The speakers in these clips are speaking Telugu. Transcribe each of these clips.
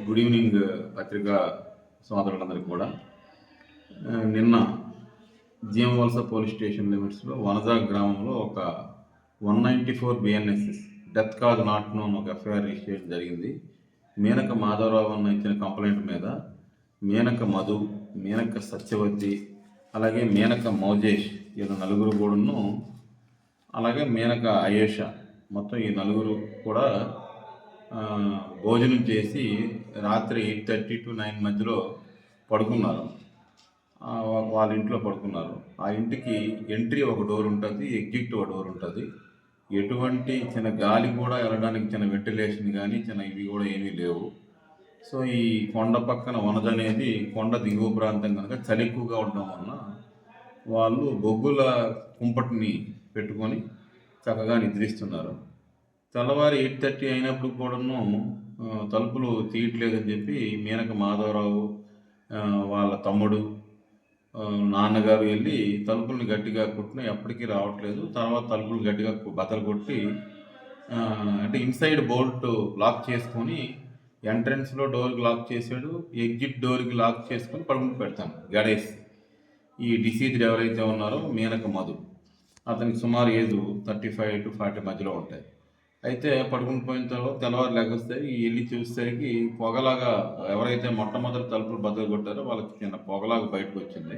గుడ్ ఈవినింగ్ పత్రికా సోదరులందరికీ కూడా. నిన్న జీఎంవలస పోలీస్ స్టేషన్ లిమిట్స్లో వనజా గ్రామంలో ఒక 194 BNSS death cause not known ఒక ఎఫ్ఐఆర్ రిజిస్టర్ చేయడం జరిగింది. మేనక మాధవరావు అన్న ఇచ్చిన కంప్లైంట్ మీద మేనక మధు, మేనక సత్యవతి, అలాగే మేనక మౌజేష్ ఇలా నలుగురు కూడాను, అలాగే మేనక అయేష, మొత్తం ఈ నలుగురు కూడా భోజనం చేసి రాత్రి 8:30 to 9 మధ్యలో పడుకున్నారు. వాళ్ళ ఇంట్లో పడుకున్నారు. ఆ ఇంటికి ఎంట్రీ ఒక డోర్ ఉంటుంది, ఎగ్జిట్ ఒక డోర్ ఉంటుంది. ఎటువంటి చిన్న గాలి కూడా వెళ్ళడానికి చిన్న వెంటిలేషన్ కానీ చిన్న ఇవి కూడా ఏమీ లేవు. సో ఈ కొండ పక్కన వనజ అనేది కొండ దిగువ ప్రాంతం కనుక చలి ఎక్కువగా ఉండడం వలన వాళ్ళు బొగ్గుల కుంపటిని పెట్టుకొని చక్కగా నిద్రిస్తున్నారు. తెల్లవారి 8:30 అయినప్పుడు కూడాను తలుపులు తీయట్లేదని చెప్పి మేనక మాధవరావు వాళ్ళ తమ్ముడు, నాన్నగారు వెళ్ళి తలుపుల్ని గట్టిగా కొట్టినా ఎప్పటికీ రావట్లేదు. తర్వాత తలుపులు గట్టిగా బద్దలు కొట్టి అంటే ఇన్సైడ్ బోల్ట్ లాక్ చేసుకొని ఎంట్రన్స్లో డోర్కి లాక్ చేశాడు, ఎగ్జిట్ డోర్కి లాక్ చేసుకొని పడుకుని పెడతాను గడేసి. ఈ డిసీజ్డ్ ఎవరైతే ఉన్నారో మేనక మధు, అతనికి సుమారు ఏజ్ 35 to 40 మధ్యలో ఉంటాయి. అయితే పడుకుని పోయిన తర్వాత తెల్లవారు లెగొస్తే వెళ్ళి చూసేసరికి పొగలాగా, ఎవరైతే మొట్టమొదటి తలుపులు బద్దలు కొట్టారో వాళ్ళకి చిన్న పొగలాగా బయటకు వచ్చింది.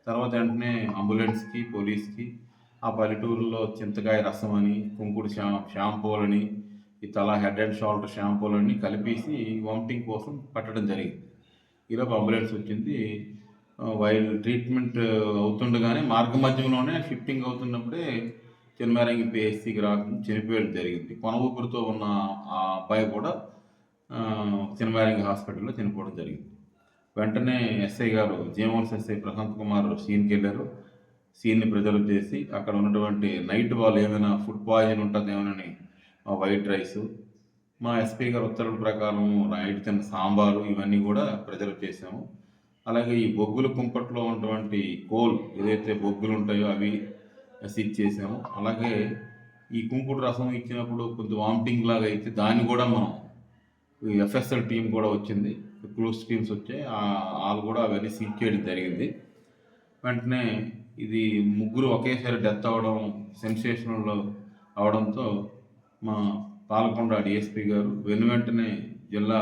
తర్వాత వెంటనే అంబులెన్స్కి, పోలీస్కి, ఆ పల్లెటూరులో చింతకాయ రసం అని, కుంకుడు షాంపూలని, ఈ తల హెడ్ అండ్ షోల్డర్ షాంపూలన్నీ కలిపేసి వామిటింగ్ కోసం పెట్టడం జరిగింది. ఈలోపు అంబులెన్స్ వచ్చింది. వైల్ ట్రీట్మెంట్ అవుతుండగానే మార్గ మధ్యంలోనే షిఫ్టింగ్ అవుతున్నప్పుడే చిన్మేరంగి పిఎస్సికి రాకుండా చనిపోయడం జరిగింది. కొన ఊపిరితో ఉన్న ఆ అబ్బాయి కూడా చిన్మేరంగి హాస్పిటల్లో చనిపోవడం జరిగింది. వెంటనే ఎస్ఐ గారు, జీఎంవలస ఎస్ఐ ప్రశాంత్ కుమార్ సీన్కి వెళ్ళారు. సీన్ని ప్రిజర్వ్ చేసి అక్కడ ఉన్నటువంటి నైట్ వాళ్ళు ఏమైనా ఫుడ్ పాయిజన్ ఉంటుందేమోనని వైట్ రైసు, మా ఎస్పీ గారు ఉత్తర్వుల ప్రకారం నైట్ తిన్న సాంబారు ఇవన్నీ కూడా ప్రిజర్వ్ చేసాము. అలాగే ఈ బొగ్గుల కుంపట్లో ఉన్నటువంటి కోల్ ఏదైతే బొగ్గులు ఉంటాయో అవి సీజ్ చేసాము. అలాగే ఈ కుంకుడు రసం ఇచ్చినప్పుడు కొంచెం వామిటింగ్ లాగా అయితే దాన్ని కూడా మనం ఎఫ్ఎస్ఎల్ టీం కూడా వచ్చింది, క్లూస్ టీమ్స్ వచ్చాయి, వాళ్ళు కూడా అవన్నీ సీజ్ చేయడం జరిగింది. వెంటనే ఇది ముగ్గురు ఒకేసారి డెత్ అవ్వడం సెన్సేషనల్ అవడంతో మా పాలకొండ డిఎస్పీ గారు వెంటనే జిల్లా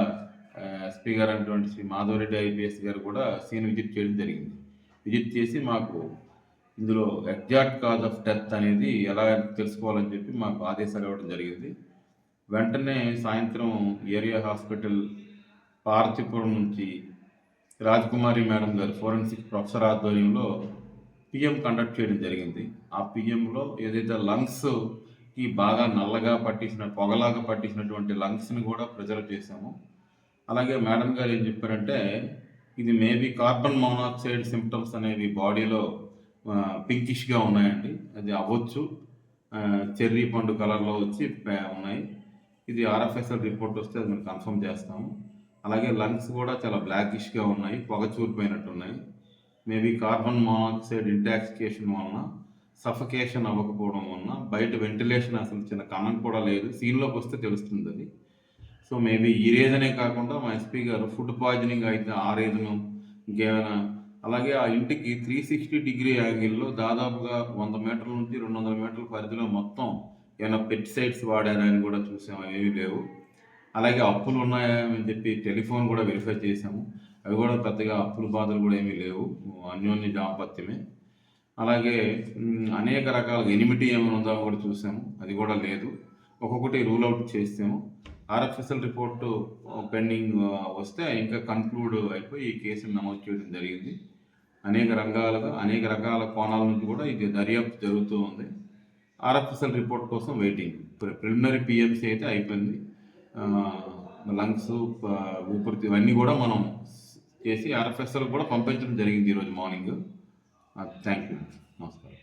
ఎస్పీ గారు అనేటువంటి శ్రీ మాధవరెడ్డి ఐపీఎస్ గారు కూడా సీన్ విజిట్ చేయడం జరిగింది. విజిట్ చేసి మాకు ఇందులో ఎగ్జాక్ట్ కాజ్ ఆఫ్ డెత్ అనేది ఎలా తెలుసుకోవాలని చెప్పి మాకు ఆదేశాలు ఇవ్వడం జరిగింది. వెంటనే సాయంత్రం ఏరియా హాస్పిటల్ పార్వతీపురం నుంచి రాజకుమారి మేడం గారు ఫోరెన్సిక్ ప్రొఫెసర్ ఆధ్వర్యంలో పిఎం కండక్ట్ చేయడం జరిగింది. ఆ పిఎంలో ఏదైతే లంగ్స్కి బాగా నల్లగా పట్టించిన పొగలాగా పట్టించినటువంటి లంగ్స్ని కూడా ప్రిజర్వ్ చేశాము. అలాగే మేడం గారు ఏం చెప్పారంటే ఇది మేబీ కార్బన్ మోనాక్సైడ్ సిమ్టమ్స్ అనేవి బాడీలో పింకిష్గా ఉన్నాయండి, అది అవ్వచ్చు, చెర్రీ పండు కలర్లో వచ్చి ఉన్నాయి. ఇది ఆర్ఎఫ్ఎస్ఎల్ రిపోర్ట్ వస్తే అది మేము కన్ఫర్మ్ చేస్తాము. అలాగే లంగ్స్ కూడా చాలా బ్లాకిష్గా ఉన్నాయి, పొగ చూరిపోయినట్టు ఉన్నాయి. మేబీ కార్బన్ మోనాక్సైడ్ ఇంటాక్సికేషన్ వలన, సఫకేషన్ అవ్వకపోవడం వలన, బయట వెంటిలేషన్ అసలు చిన్న కన్నం కూడా లేదు, సీన్లోకి వస్తే తెలుస్తుంది అది. సో మేబీ ఈ రీజనే కాకుండా మా ఎస్పీ గారు ఫుడ్ పాయిజనింగ్ అయితే ఆ రీజను ఇంకేమైనా, అలాగే ఆ ఇంటికి 360 డిగ్రీ యాంగిల్లో దాదాపుగా 100 మీటర్ల నుంచి 200 మీటర్ల పరిధిలో మొత్తం ఏమైనా పెస్టిసైడ్స్ వాడారని కూడా చూసాము, ఏమీ లేవు. అలాగే అప్పులు ఉన్నాయని చెప్పి టెలిఫోన్ కూడా వెరిఫై చేసాము, అవి కూడా పెద్దగా అప్పుల బాధలు కూడా ఏమీ లేవు, అన్యోన్య దాంపత్యమే. అలాగే అనేక రకాల ఎనిమిటీ ఏమైనా ఉందో కూడా చూసాము, అది కూడా లేదు. ఒక్కొక్కటి రూల్ అవుట్ చేసాము. ఆర్ఎఫ్ఎస్ఎల్ రిపోర్టు పెండింగ్ వస్తే ఇంకా కన్క్లూడ్ అయిపోయి ఈ కేసును నమోదు చేయడం జరిగింది. అనేక రకాల కోణాల నుంచి కూడా ఇది దర్యాప్తు జరుగుతూ ఉంది. ఆర్ఎఫ్ఎస్ఎల్ రిపోర్ట్ కోసం వెయిటింగ్. ప్రిలిమినరీ పిఎంసీ అయితే అయిపోయింది. లంగ్స్, ఊపిరితిత్తులు ఇవన్నీ కూడా మనం చేసి ఆర్ఎఫ్ఎస్ఎల్ కూడా పంపించడం జరిగింది ఈరోజు మార్నింగ్. థ్యాంక్ యూ, నమస్కారం.